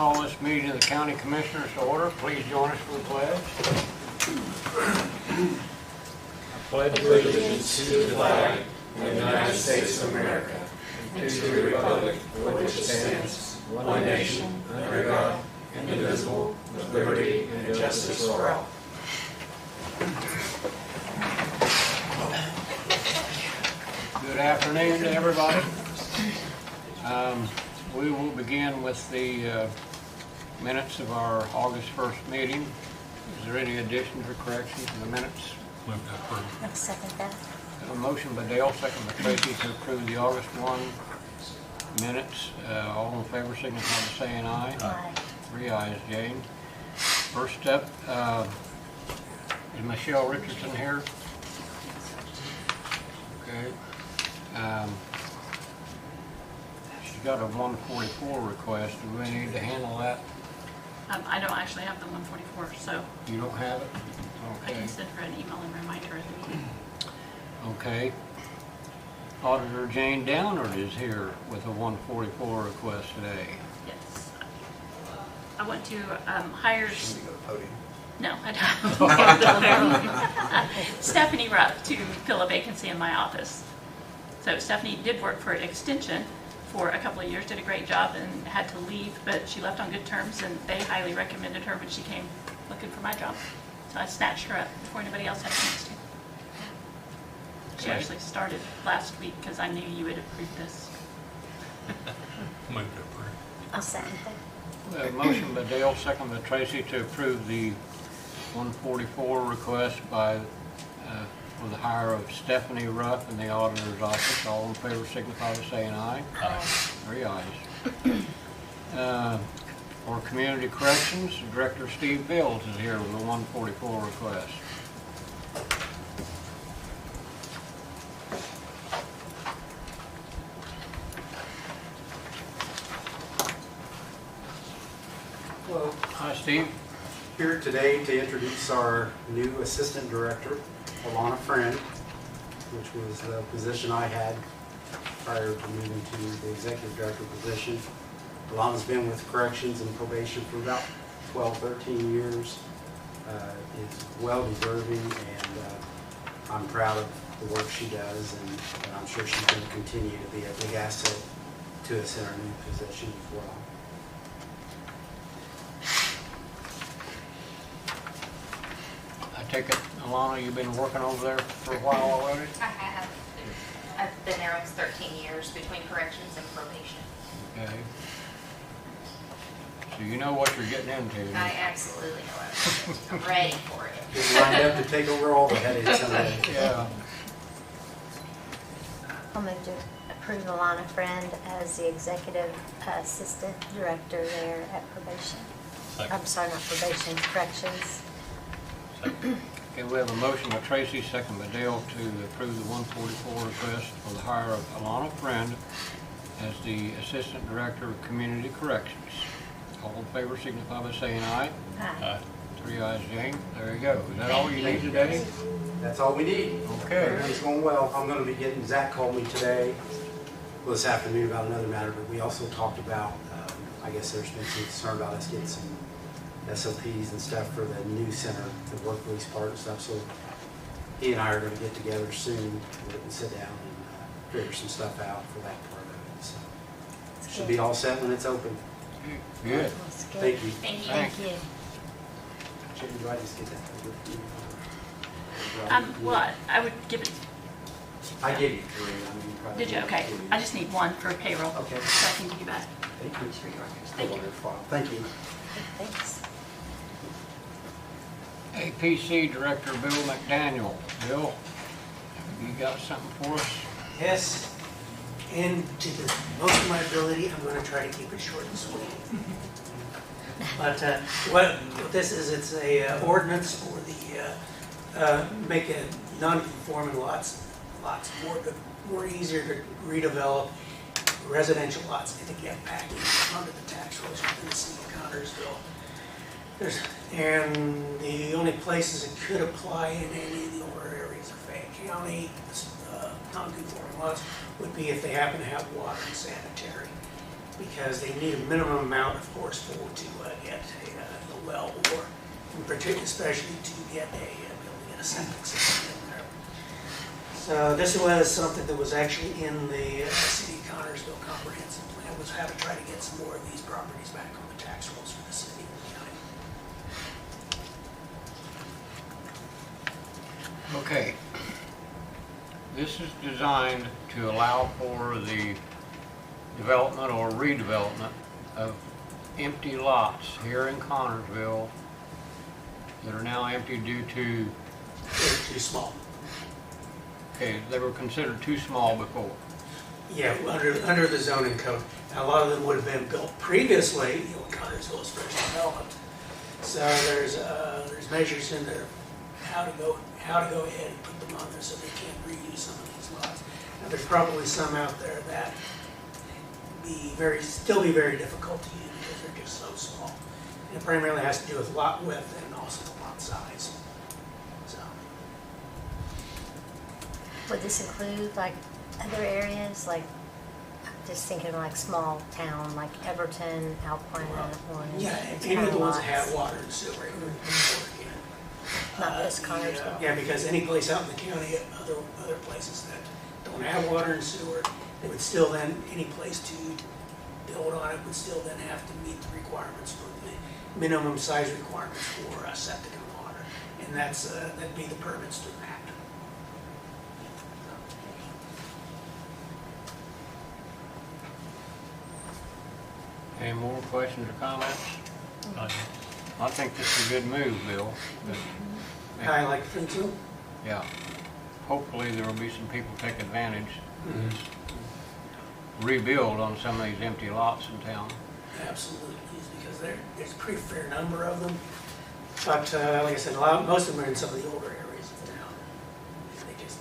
call this meeting of the County Commissioners to order. Please join us for the pledge. I pledge allegiance to the flag of the United States of America and to the republic for which it stands, one nation, under God, indivisible, with liberty and justice for all. Good afternoon to everybody. We will begin with the minutes of our August 1st meeting. Is there any additions or corrections to the minutes? Move to approve. I'll second that. A motion by Dale, second by Tracy to approve the August 1 minutes. All in favor signify by saying aye. Aye. 3 ayes, Jane. First up, is Michelle Richardson here? Okay. She's got a 144 request. Do we need to handle that? I don't actually have the 144, so You don't have it? I Okay. can send her an email and reminder at the meeting. Okay. Auditor Jane Downard is here with a 144 request today. Yes. I want to hire... No, I don't. Stephanie Rupp to fill a vacancy in my office. So Stephanie did work for Extension for a couple of years, did a great job, and had to leave, but she left on good terms, and they highly recommended her when she came looking for my job. So I snatched her up before anybody else had a chance to. She actually started last week because I knew you would approve this. Move to approve. I'll second that. We have a motion by Dale, second by Tracy to approve the 144 request for the hire of Stephanie Rupp in the auditor's office. All in favor signify by saying aye. Aye. 3 ayes. For Community Corrections, Director Steve Bills is here with a 144 request. Hello. Hi, Steve. Here today to introduce our new Assistant Director, Alana Friend, which was the position I had prior to moving to the Executive Director position. Alana's been with Corrections and Probation for about 12, 13 years. Is well-deserving, and I'm proud of the work she does, and I'm sure she's going to continue to be a big asset to us in our new position as well. I take it, Alana, you've been working over there for a while already? I have. I've been there almost 13 years between corrections and probation. Okay. So you know what you're getting into. I absolutely know it. I'm ready for it. Just lined up to take over all the headaches someday. Yeah. I'll move to approve Alana Friend as the Executive Assistant Director there at Probation. Second. I'm sorry, not Probation, Corrections. Okay, we have a motion by Tracy, second by Dale to approve the 144 request for the hire of Alana Friend as the Assistant Director of Community Corrections. All in favor signify by saying aye. Aye. 3 ayes, Jane. There you go. Is that all you need today? That's all we need. Okay. Everything's going well. I'm going to be getting, Zach called me today, well, this afternoon, about another matter, but we also talked about, I guess there's been some concern about us getting some SOPs and stuff for the new center, the work release part and stuff, so he and I are going to get together soon and sit down and figure some stuff out for that part of it. So it should be all set when it's open. Good. That's good. Thank you. Thank you. Thank you. Jimmy, do I just get that over to you? Well, I would give it... I gave you 3. I mean, you probably Did you? Okay. I just need 1 for payroll. Okay. So I can give you that. Thank you. For your records. Thank you. Thank you. Thanks. APC Director Bill MacDaniel. Bill, you got something for us? Yes, and to the most of my ability, I'm going to try to keep it short and sweet. But what this is, it's a ordinance for the make a non-conforming lots more easier to redevelop residential lots and to get back under the tax rolls within the city of Connersville. And the only places it could apply in any of the older areas of Fayette County, non-conforming lots, would be if they happen to have water and sanitary. because they need a minimum amount, of course, to get a well, or in particular, especially to get be able to get a septic system in there. So this was something that was actually in the City of Connersville Comprehensive Plan, was how to try to get some more of these properties back on the tax rolls for the city and the county. Okay. This is designed to allow for the development or redevelopment of empty lots here in Connersville that are now empty due to, They're too small. okay, they were considered too small before. Yeah, under the zoning code. Now, a lot of them would have been built previously, when Connersville was first developed. So there's measures in there how to go ahead and put them on there so they can't reuse some of these lots. Now, there's probably some out there that still be very difficult to use because they're just so small. And it primarily has to do with lot width and also the lot size. So. Would this include like other areas, like, I'm just thinking like small town, like Everton, Alpena, Orange? Yeah, any of the ones that have water and sewer. Not just Connersville? Yeah, because any place out in the county, other places that don't have water and sewer, they would still then, any place to build on it would still then have to meet the requirements for the minimum size requirements for septic and water. And that'd be the permits to that. Any more questions or comments? I think this is a good move, Bill. I like to think so. Yeah. Hopefully there will be some people take advantage, rebuild on some of these empty lots in town. Absolutely, because there's a pretty fair number of them. But like I said, most of them are in some of the older areas of town. They just,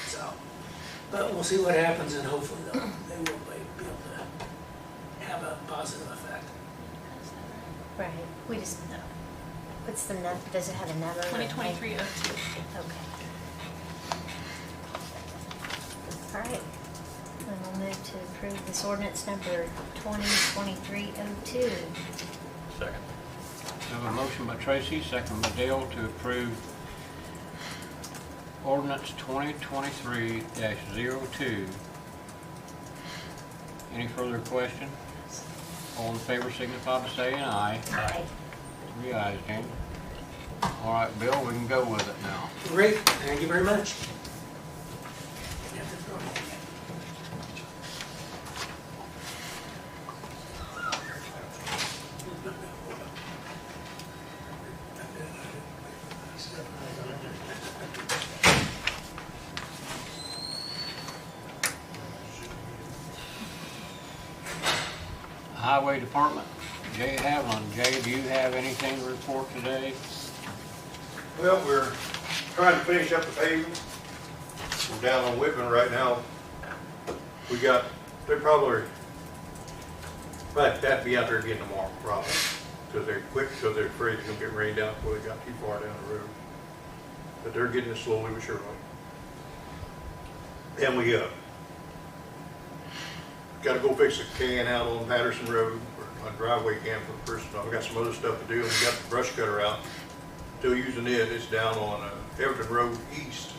so, but we'll see what happens, and hopefully they will be able to have a positive effect. Right, we just, what's the number, does it have a number? 2023-02. Okay. All right, then we'll move to approve this ordinance number 2023-02. Second. We have a motion by Tracy, second by Dale to approve ordinance 2023-02. Any further question? All in favor signify by saying aye. Aye. 3 ayes, James. All right, Bill, we can go with it now. Great, thank you very much. Highway Department, Jay Halveland. Jay, do you have anything to report today? Well, we're trying to finish up the paving. We're down on Whitman right now. They're probably, but that'd be out there again tomorrow, probably. Because they're quick, because they're afraid it's going to get rained out before they got too far down the road. But they're getting it slowly but surely. Then we got to go fix a can out on Patterson Road, or a driveway can for the first time. We got some other stuff to do, and we got the brush cutter out. Still using it. It's down on Everton Road East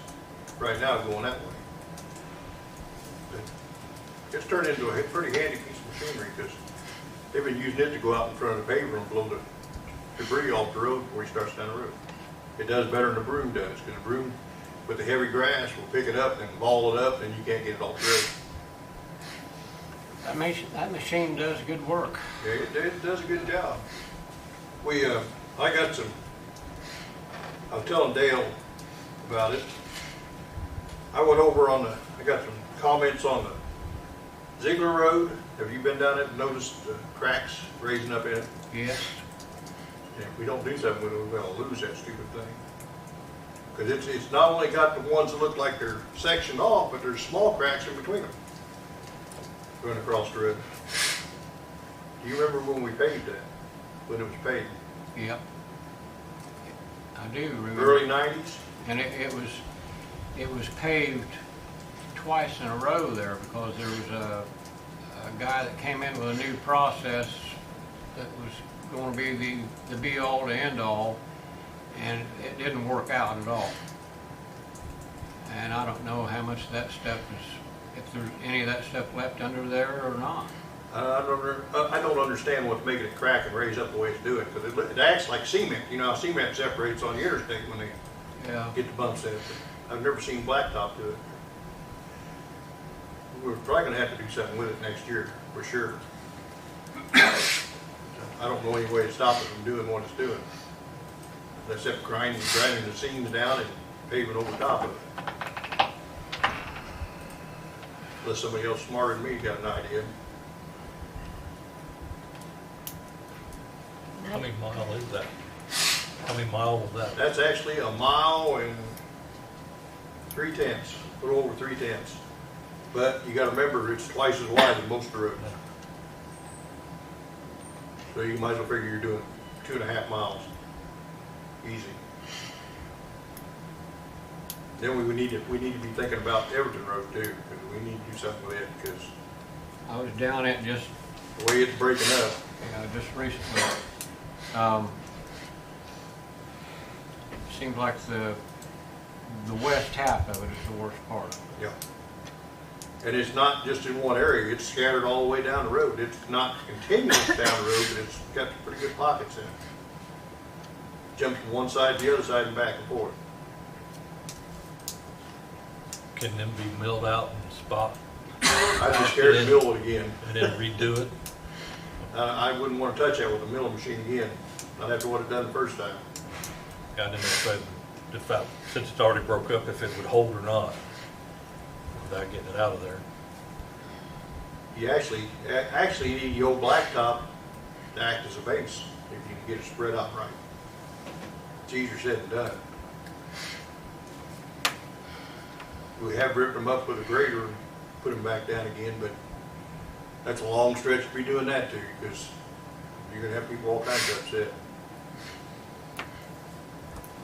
right now, going that way. It's turned into a pretty handy piece of machinery because they've been using it to go out in front of the paver and blow the debris off the road before he starts down the road. It does better than the broom does, because the broom with the heavy grass will pick it up and ball it up, and you can't get it off the road. That machine does good work. Yeah, it does a good job. I was telling Dale about it. I went over I got some comments on the Ziegler Road. Have you been down it and noticed the cracks raising up in it? Yes. And if we don't do something with it, we're gonna lose that stupid thing. Because it's not only got the ones that look like they're sectioned off, but there's small cracks in between them. Going across the road. Do you remember when we paved that? When it was paved? Yep. I do remember. Early 90s? And it was paved twice in a row there because there was a a guy that came in with a new process that was going to be the be-all to end-all, and it didn't work out at all. And I don't know how much that stuff is, if there's any of that stuff left under there or not. I don't understand what's making it crack and raise up the way it's doing, because it acts like cement. You know how cement separates on the interstate when they get the bumps in it. I've never seen blacktop do it. We're probably gonna have to do something with it next year, for sure. I don't know any way to stop it from doing what it's doing, except grinding the seams down and paving over top of it. Unless somebody else smarter than me got an idea. How many mile is that? How many miles was that? That's actually 1 mile and 3/10, a little over 3/10. But you gotta remember, it's twice as wide as most of the roads. So you might as well figure you're doing 2.5 miles, easy. Then we need to be thinking about Everton Road too, because we need to do something with it, because I was down it just, the way it's breaking up. just recently. Seems like the west half of it is the worst part of it. Yeah. And it's not just in one area, it's scattered all the way down the road. It's not continuous down the road, but it's got pretty good pockets in it. Jumps from one side to the other side and back and forth. Can them be milled out and spot I'd be scared to mill it again. and then redo it? I wouldn't want to touch that with a milling machine again, not after what it done the first time. I didn't know if that, since it already broke up, if it would hold or not, without getting it out of there. You actually need the old blacktop to act as a base if you can get it spread out right. It's easier said than done. We have ripped them up with a grader and put them back down again, but that's a long stretch to be doing that to you, because you're gonna have people all kinds of upset.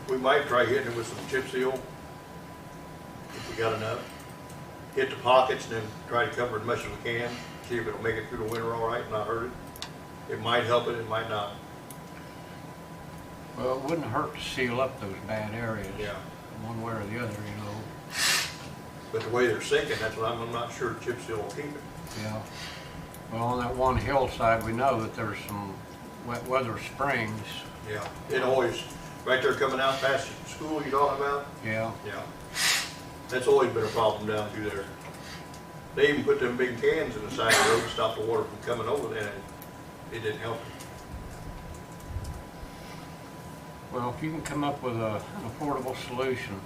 We might try hitting it with some chip seal if we got enough. Hit the pockets and then try to cover as much as we can. See if it'll make it through the winter all right and not hurt it. It might help it, it might not. Well, it wouldn't hurt to seal up those bad areas. Yeah. One way or the other, you know. But the way they're sinking, that's what I'm not sure chip seal will keep it. Yeah. Well, on that one hillside, we know that there's some wet weather springs. Yeah. It always, right there coming out past the school you're talking about? Yeah. Yeah. That's always been a problem down through there. They even put them big cans in the side of the road to stop the water from coming over there, and it didn't help. Well, if you can come up with an affordable solution,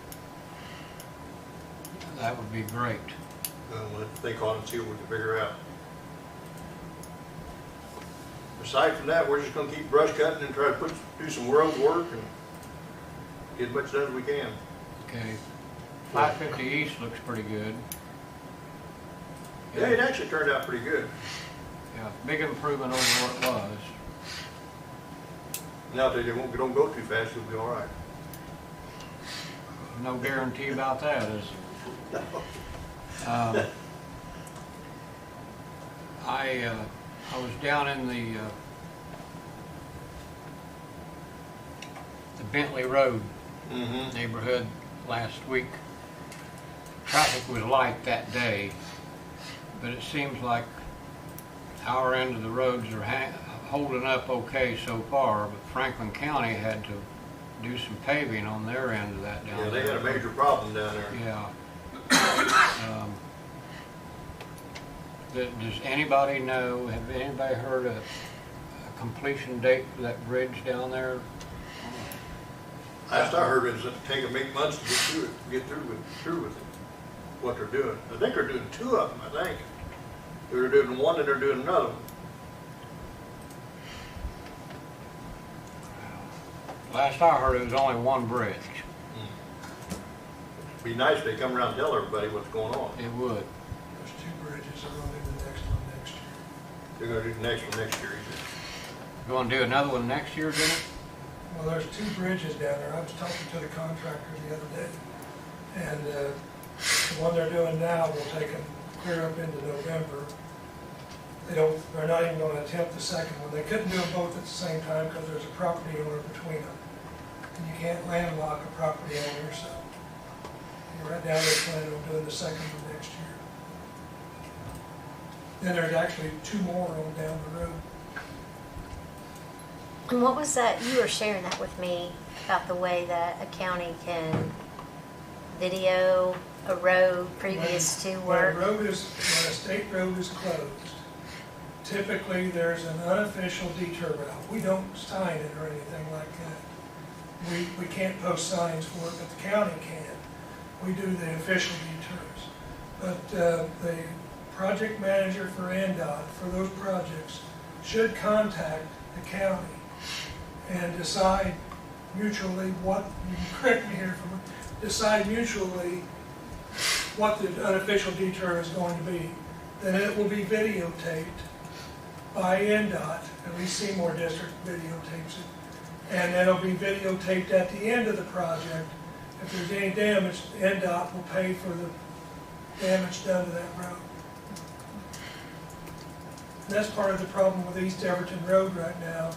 that would be great. We'll have to think on it and see what we can figure out. Aside from that, we're just gonna keep brush cutting and try to do some road work and get as much done as we can. Okay. 550 East looks pretty good. Yeah, it actually turned out pretty good. Yeah, big improvement over what it was. Now if they don't go too fast, it'll be all right. No guarantee about that, is there? I was down in the Bentley Road neighborhood last week. Traffic was light that day, but it seems like our end of the roads are holding up okay so far, but Franklin County had to do some paving on their end of that down there. Yeah, they had a major problem down there. Yeah. Does anybody know, have anybody heard a completion date for that bridge down there? Last I heard is that it take them 8 months to get through with it, what they're doing. I think they're doing 2 of them, I think. They're doing one and they're doing another one. Last I heard, it was only one bridge. It'd be nice if they come around and tell everybody what's going on. It would. There's 2 bridges, they're gonna do the next one next year. They're gonna do the next one next year, he said. Going to do another one next year, didn't it? Well, there's 2 bridges down there. I was talking to the contractor the other day, and the one they're doing now will take them clear up into November. they're not even gonna attempt the second one. They couldn't do them both at the same time because there's a property owner between them. And you can't landlock a property owner, so right now they're planning on doing the second one next year. Then there's actually 2 more on down the road. And what was that, you were sharing that with me about the way that a county can video a road previous to work? When a state road is closed, typically there's an unofficial detour route. We don't sign it or anything like that. We can't post signs for it, but the county can. We do the official detours. But the project manager for NDOT, for those projects, should contact the county and decide mutually what, you can correct me here, decide mutually what the unofficial detour is going to be. Then it will be videotaped by NDOT, at least Seymour District videotapes it, and then it'll be videotaped at the end of the project. If there's any damage, NDOT will pay for the damage done to that road. And that's part of the problem with East Everton Road right now,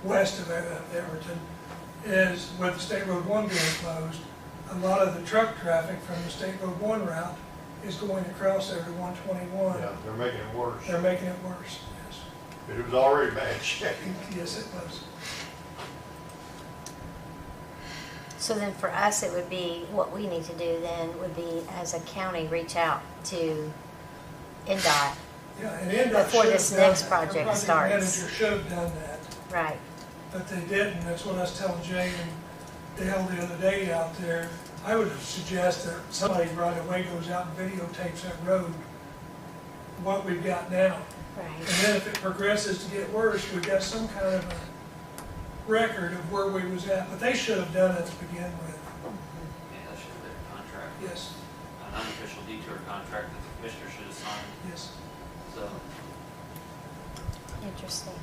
west of Everton, is with State Road 1 being closed, a lot of the truck traffic from the State Road 1 route is going across there to 121. Yeah, they're making it worse. They're making it worse, yes. But it was already bad shape. Yes, it was. So then for us, it would be, what we need to do then would be, as a county, reach out to NDOT. Yeah, and NDOT Before should this have done next that. project Our starts. project manager should have done that, Right. but they didn't. That's what I was telling Jay and Dale the other day out there. I would suggest that somebody right away goes out and videotapes that road, what we've got now. Right. And then if it progresses to get worse, we've got some kind of a record of where we was at. But they should have done it to begin with. Yeah, that should have been a contract. Yes, An unofficial detour contract that the commissioner should have signed, yes. so. Interesting.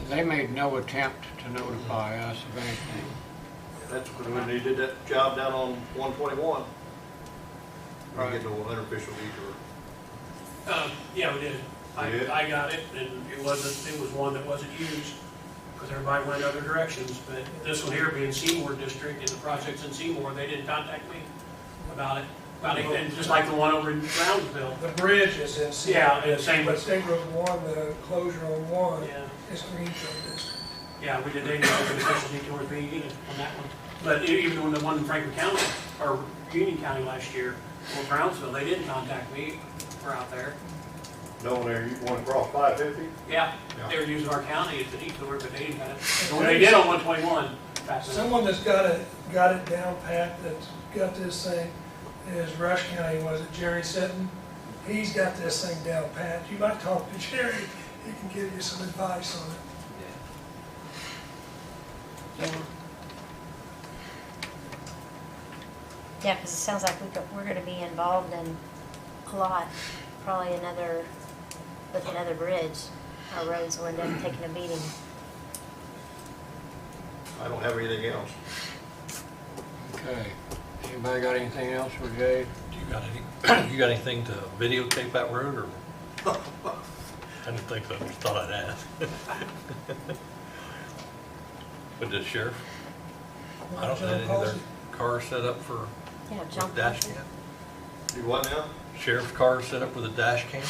They made no attempt to notify us of anything. That's when they did that job down on 121. Right. They get no unofficial detour. Yeah, we did. You did? I got it, and it was one that wasn't used, because everybody went other directions, but this one here being Seymour District, and the project's in Seymour, they didn't contact me about it. And just like the one over in Brownsville. The bridge is in Seymour. Yeah, and same But with, State Road 1, the closure on 1 yeah, is Greenfield District. yeah, we did, they didn't have an official detour fee either on that one. But even on the one in Franklin County, or Union County last year, or Brownsville, they didn't contact me for out there. No one there, you want to cross 550? Yeah, Yeah. they were using our county as the detour, but they didn't have it. Well, they did on 121 back then. Someone that's got it down pat, that's got this thing, is Rush County, was it Jerry Sitton? He's got this thing down pat. You might talk to Jerry, he can give you some advice on it. Yeah, because it sounds like we're going to be involved in a lot, probably with another bridge. Our roads will end up taking a beating. I don't have anything else. Okay. Anybody got anything else for Jay? You got anything to videotape that road, or? I didn't think so, I just thought I'd ask. But the sheriff, I don't know, any of their cars set up for Yeah, with jump dash on it. cam? Do what now? Sheriff's car set up with a dash cam?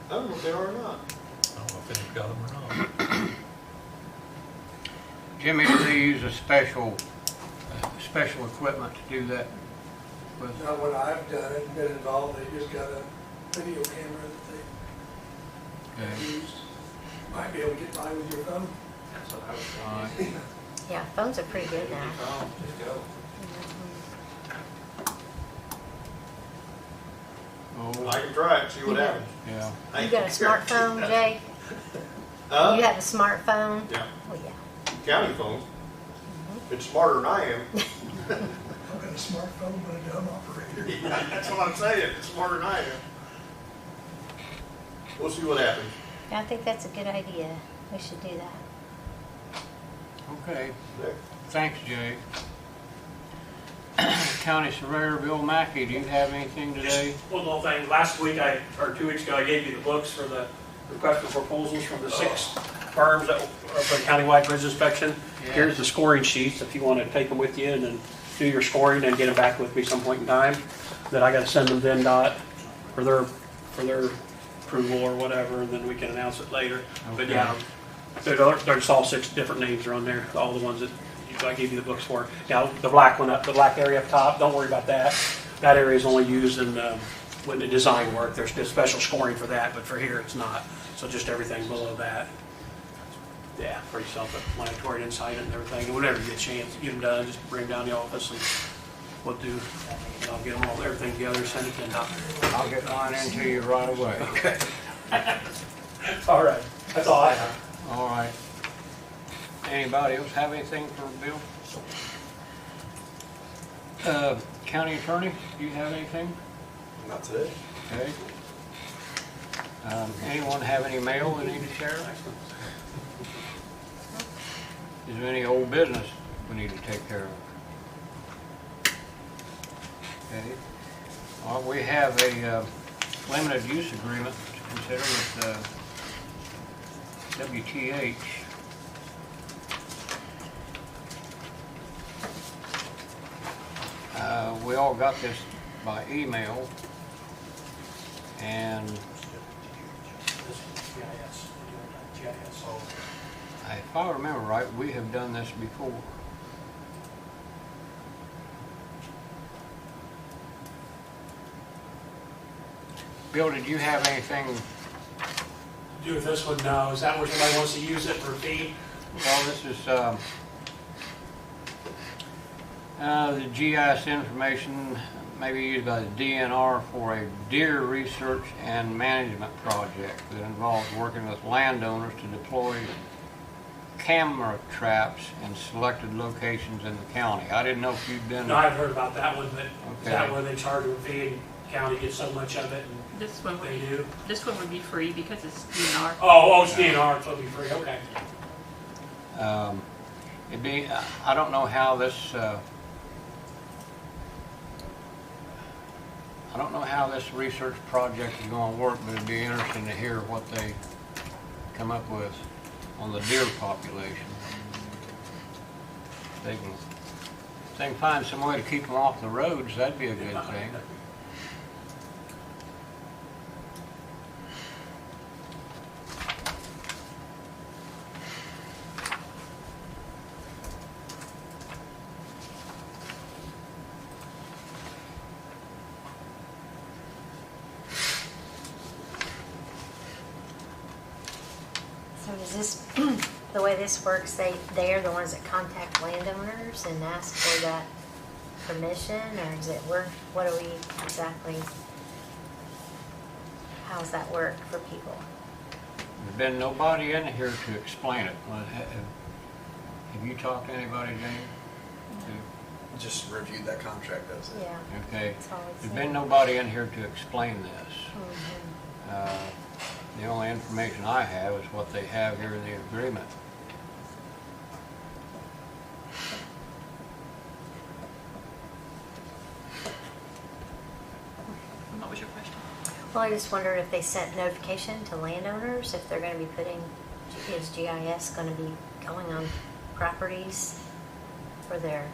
I don't know if they are or not. I don't know if anybody's got them or not. Jimmy, do they use a special equipment to do that with? Not what I've done, and been involved, they just got a video camera that Okay. they used. Might be able to get by with your phone. That's what I was All right. thinking. Yeah, phones are pretty good now. Just go. Oh, I can try it, see what Yeah. happens. yeah. I You got a ain't smartphone, Jay? Huh? You have a smartphone? Yeah, Well, yeah. county phone. It's smarter than I am. I've got a smartphone, but a dumb operator. Yeah, that's what I'm saying, it's smarter than I am. We'll see what happens. I think that's a good idea. We should do that. Okay. Okay. Thanks, Jay. County Surveyor Bill Mackey, do you have anything today? One little thing, last week, or 2 weeks ago, I gave you the books for the request for proposals from the 6 firms that, for the countywide bridge inspection. Yeah. Here's the scoring sheets, if you want to take them with you and then do your scoring and get them back with me some point in time. Then I got to send them to NDOT for their approval or whatever, and then we can announce it later. But Okay. yeah, there's all 6 different names are on there, all the ones that I gave you the books for. Now, the black one up, the black area up top, don't worry about that. That area is only used in when the design work. There's special scoring for that, but for here it's not. So just everything below that. Yeah, pretty self-explanatory inside it and everything. And whenever you get a chance, get them done, just bring them down to the office and we'll do. I'll get them all, everything together, send it to NDOT. I'll get mine into you right away. Okay. All right, that's all I have. All right. Anybody else have anything for Bill? County Attorney, do you have anything? Not today. Okay. Anyone have any mail they need to share? Is there any old business we need to take care of? Okay. We have a limited use agreement to consider with WTH. We all got this by email, and if I remember right, we have done this before. Bill, did you have anything? Do with this one now, is that where somebody wants to use it for a fee? Well, this is the GIS information may be used by the DNR for a deer research and management project that involves working with landowners to deploy camera traps in selected locations in the county. I didn't know if you'd been... No, I've heard about that one, but is Okay. that where they charge a fee and the county gets so much of it and This one they would, do? this one would be free because it's DNR. Oh, it's DNR, so it'll be free, okay. It'd be, I don't know how this, I don't know how this research project is going to work, but it'd be interesting to hear what they come up with on the deer population. If they can find some way to keep them off the roads, that'd be a good thing. So does this, the way this works, they are the ones that contact landowners and ask for that permission, or is it work, what do we exactly, how does that work for people? There's been nobody in here to explain it. Have you talked to anybody, Jane? Just reviewed that contract, does it? Yeah. Okay. That's all it's There's saying. been nobody in here to explain this. Mhm. The only information I have is what they have here in the agreement. What was your question? Well, I just wondered if they sent notification to landowners, if they're gonna be putting, is GIS gonna be going on properties for their,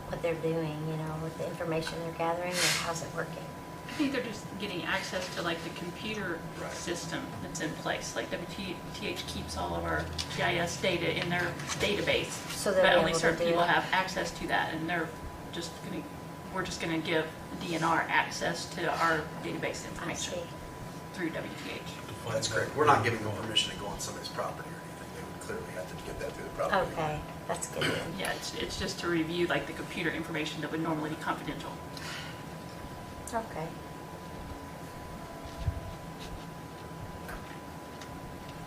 what they're doing, you know, with the information they're gathering, or how's it working? I think they're just getting access to like the computer system that's in place. Like WTH keeps all of our GIS data in their database. So they'll But be only able to certain do people it? have access to that, and we're just gonna give DNR access to our database I information see. through WTH. That's correct. We're not giving them permission to go on somebody's property or anything. They would clearly have to get that through the property. Okay, that's good then. Yeah, it's just to review like the computer information that would normally be confidential. Okay.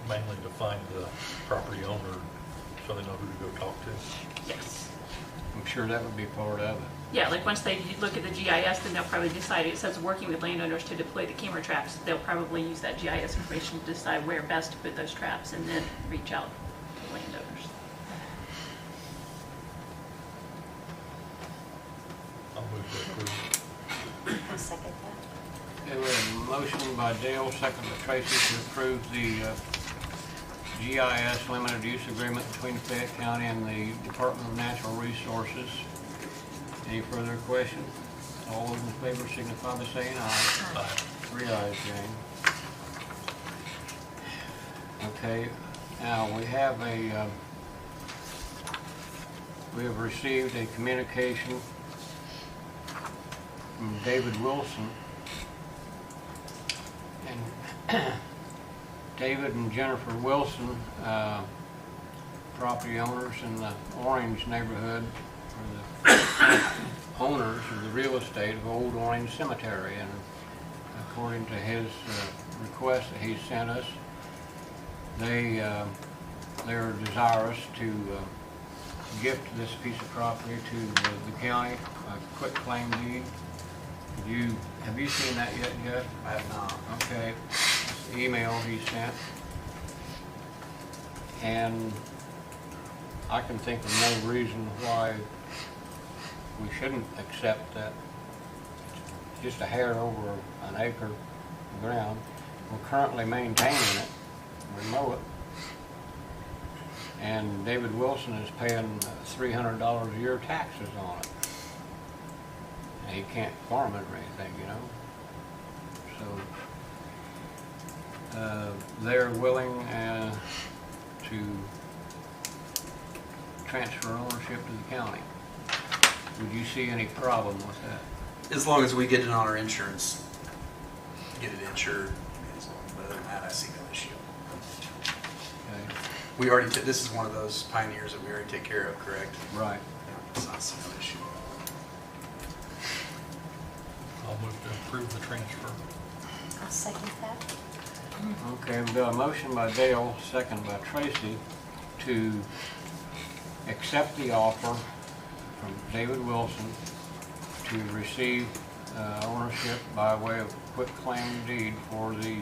Mainly to find the property owner so they know who to go talk to. Yes. I'm sure that would be part of it. Yeah, like once they look at the GIS, then they'll probably decide, it says working with landowners to deploy the camera traps. They'll probably use that GIS information to decide where best to put those traps and then reach out to landowners. I'll move to approve. I'll second that. Okay, we have a motion by Dale, second by Tracy to approve the GIS limited use agreement between Fayette County and the Department of Natural Resources. Any further questions? All those in favor signify by saying aye. Aye. 3 ayes, Jane. Okay, now we have received a communication from David Wilson. And David and Jennifer Wilson, property owners in the Orange neighborhood, are the owners of the real estate of Old Orange Cemetery. And according to his request that he sent us, they're desirous to gift this piece of property to the county, a quit claim deed. Have you seen that yet, Jeff? I have not. Okay, it's the email he sent. And I can think of no reason why we shouldn't accept that. Just a hair over an acre of ground. We're currently maintaining it. We mow it. And David Wilson is paying $300 a year taxes on it. And he can't farm it or anything, you know. So they're willing to transfer ownership to the county. Would you see any problem with that? As long as we get it on our insurance, get it insured. Other than that, I see no issue. Okay. We already, this is one of those pioneers that we already take care of, correct? Right. So I see no issue. I'll move to approve the transfer. I'll second that. Okay, we've got a motion by Dale, second by Tracy, to accept the offer from David Wilson to receive ownership by way of quit claim deed for the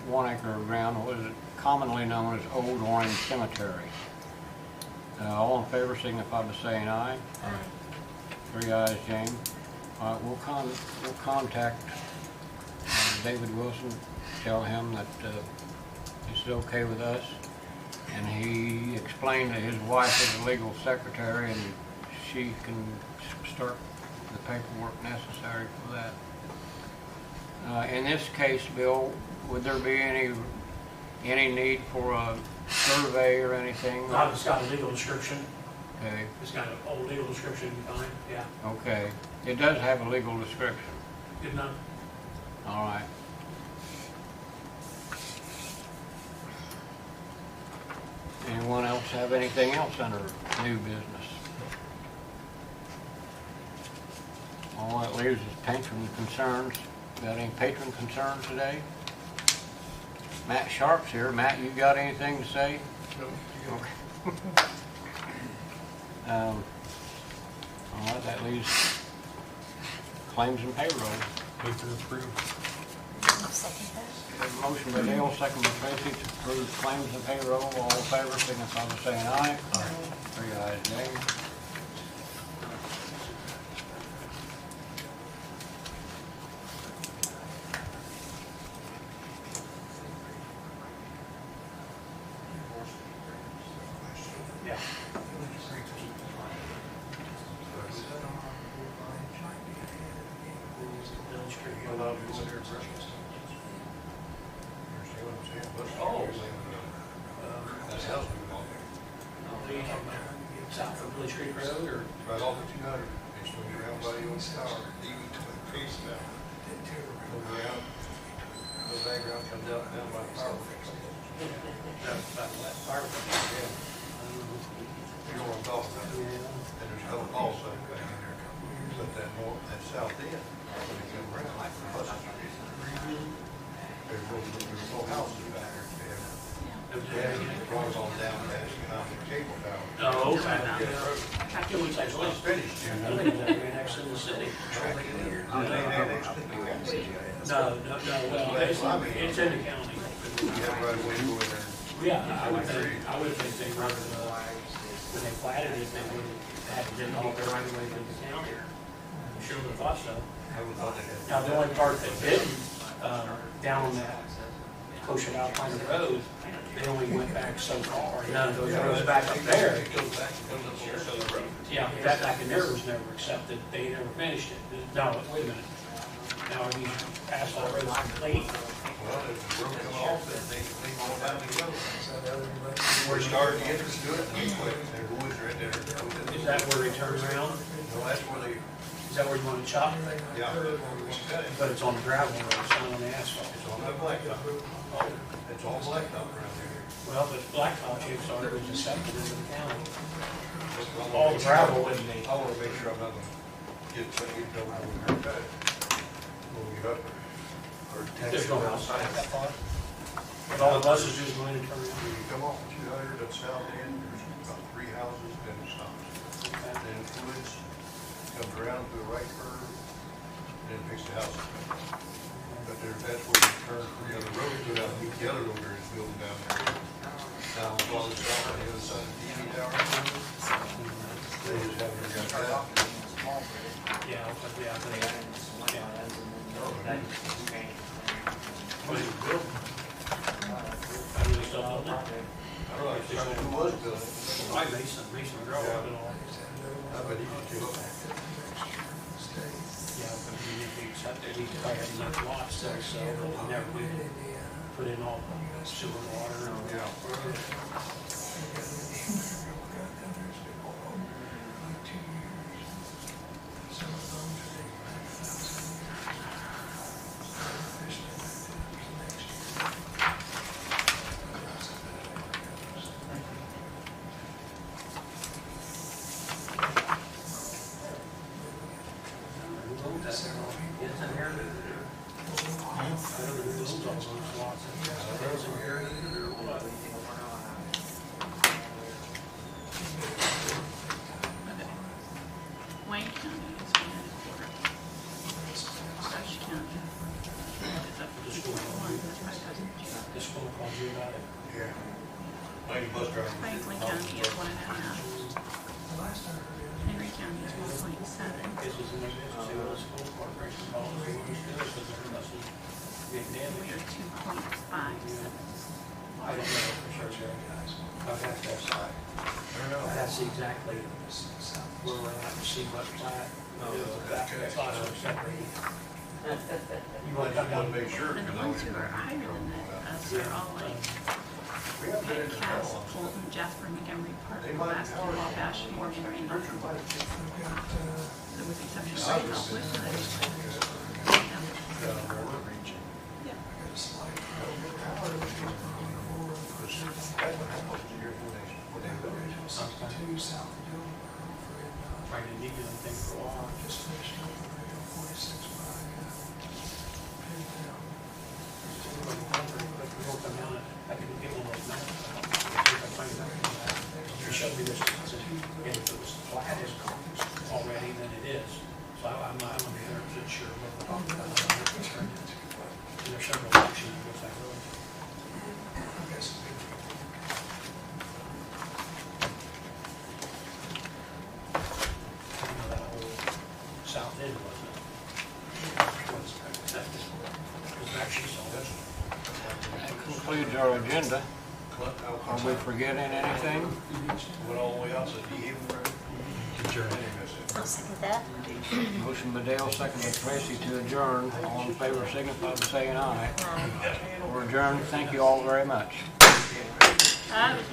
1 acre of ground, what is it commonly known as Old Orange Cemetery. All in favor signify by saying aye. Aye. 3 ayes, Jane. All right, we'll contact David Wilson, tell him that it's okay with us. And he explained that his wife is a legal secretary and she can start the paperwork necessary for that. In this case, Bill, would there be any need for a survey or anything? No, it's got a legal description. Okay. It's got an old legal description, fine, yeah. Okay. It does have a legal description. Good enough. All right. Anyone else have anything else under new business? All that leaves is patron concerns. Got any patron concerns today? Matt Sharp's here. Matt, you got anything to say? No. Okay. All right, that leaves claims and payroll. Move to approve. I'll second that. Motion by Dale, second by Tracy to approve claims and payroll. All in favor, signify by saying aye. Aye. 3 ayes, nay. Yeah. South of Village Creek Road, or? Right off of 200, it's when you're out by the old tower, even to the piece now. Go around, the background comes out down by the power fix. You know what I'm talking about? And there's no call sign back in there. But that north, that south end, when you come around, like the bus street, there's no houses back there. Yeah, it runs on down past the cable tower. Oh, okay. Yeah. It looks like It's finished. I think it's right next to the city. No, well, it's in the county. You have right away to go in there. Yeah, I would think they would, when they platted it, they would have to get all the right away to the county. I'm sure they thought so. I would thought they had. Now, the only part that didn't down on that closer to Alpine Road, they only went back so far. None of those roads back up there. It goes back, it goes up to Southern Road. Yeah, that back in there was never accepted. They never finished it. No, wait a minute. Now, are these asphalt roads complete? Well, if the road come off, then they go down to go. We're starting to get to do it, and their woods are in there. Is that where they turn around? Well, that's where they, Is that where you want to chop? yeah, where we want to cut it. But it's on the gravel road, it's not on the asphalt. It's on that blacktop. Oh, It's all blacktop around here. well, but blacktop chips are already accepted into the county. All the gravel and they. I want to make sure I'm not gonna get something over when we cut it. When we get up there. Or There's no house tax. that far. But all the buses just go in and turn around. When you come off 200 at south end, there's about 3 houses, then it stops. Okay. Then it woods, comes around to the right curve, then it picks the house up. But that's where you turn for the other road, go down, meet the other over is building down there. Now, while it's down on the other side of the TV tower, they just haven't got that. Yeah, but yeah, they, yeah. What is it built? I really still don't know. I don't know, it's just who was building it. Why Mason Grove, Yeah. but all. I bet he could do it. Yeah, but we need to accept it, we probably have enough lots there, so we never did put in all the sewer water and. Yeah. Wayne County is 1.25. Rush County is up to 1. That's my cousin Jim. This one called you about it. Yeah. Lady bus driver. Franklin County is 1.5. Henry County is 1.7. This is in the business, see what the school corporation calls it, because they're messing MacDaniel. We are 2.57. I don't know for sure, Jerry, guys. I'd have to have side. I'd have to see exactly where we're at and see what plat. That's also separate. You want to come down to make sure. And the ones who are higher than that, us are all like We haven't been in the Cass, town. Fulton, Jasper, Montgomery Park, Pulaski, Wabash, Morgan, Randolph. So with the exception of Southwest, yeah. Trying to need anything for a while. I can get one of those maps. You showed me this, and if it was platted already, then it is. So I'm not 100% sure what we're talking about. And there's several options with that road. That whole south end, wasn't it? Was actually sold. That concludes our agenda. Are we forgetting anything? Went all the way out to the even road. I'll second that. Motion by Dale, second by Tracy to adjourn. All in favor signify by saying aye. Aye. We're adjourned. Thank you all very much. I was